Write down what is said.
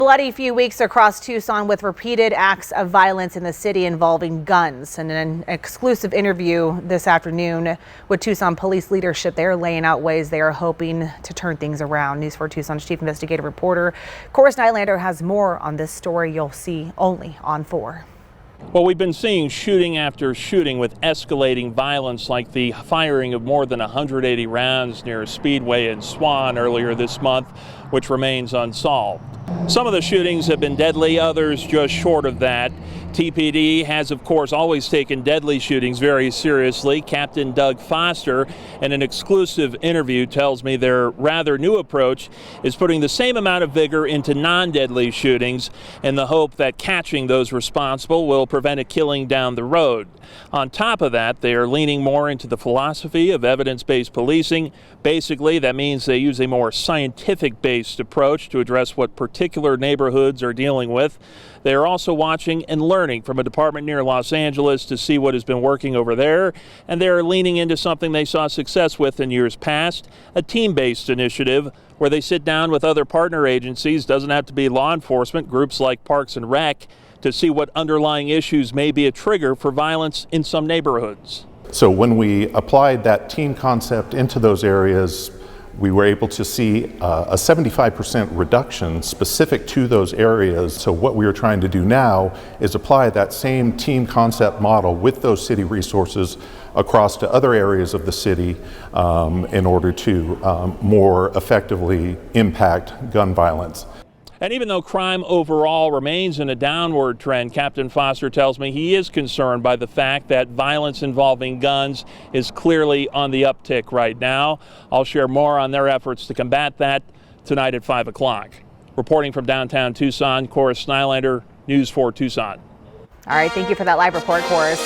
Bloody few weeks across Tucson with repeated acts of violence in the city involving guns. And in an exclusive interview this afternoon with Tucson Police Leadership, they're laying out ways they are hoping to turn things around. News 4 Tucson's chief investigative reporter Corus Nylander has more on this story you'll see only on 4. Well, we've been seeing shooting after shooting with escalating violence, like the firing of more than 180 rounds near a speedway in Swan earlier this month, which remains unsolved. Some of the shootings have been deadly, others just short of that. TPD has, of course, always taken deadly shootings very seriously. Captain Doug Foster, in an exclusive interview, tells me their rather new approach is putting the same amount of vigor into non-deadly shootings in the hope that catching those responsible will prevent a killing down the road. On top of that, they are leaning more into the philosophy of evidence-based policing. Basically, that means they use a more scientific-based approach to address what particular neighborhoods are dealing with. They are also watching and learning from a department near Los Angeles to see what has been working over there, and they are leaning into something they saw success with in years past, a team-based initiative where they sit down with other partner agencies, doesn't have to be law enforcement, groups like Parks and Rec, to see what underlying issues may be a trigger for violence in some neighborhoods. So when we applied that team concept into those areas, we were able to see a 75% reduction specific to those areas. So what we are trying to do now is apply that same team concept model with those city resources across to other areas of the city in order to more effectively impact gun violence. And even though crime overall remains in a downward trend, Captain Foster tells me he is concerned by the fact that violence involving guns is clearly on the uptick right now. I'll share more on their efforts to combat that tonight at 5 o'clock. Reporting from downtown Tucson, Corus Nylander, News 4 Tucson. All right, thank you for that live report, Corus.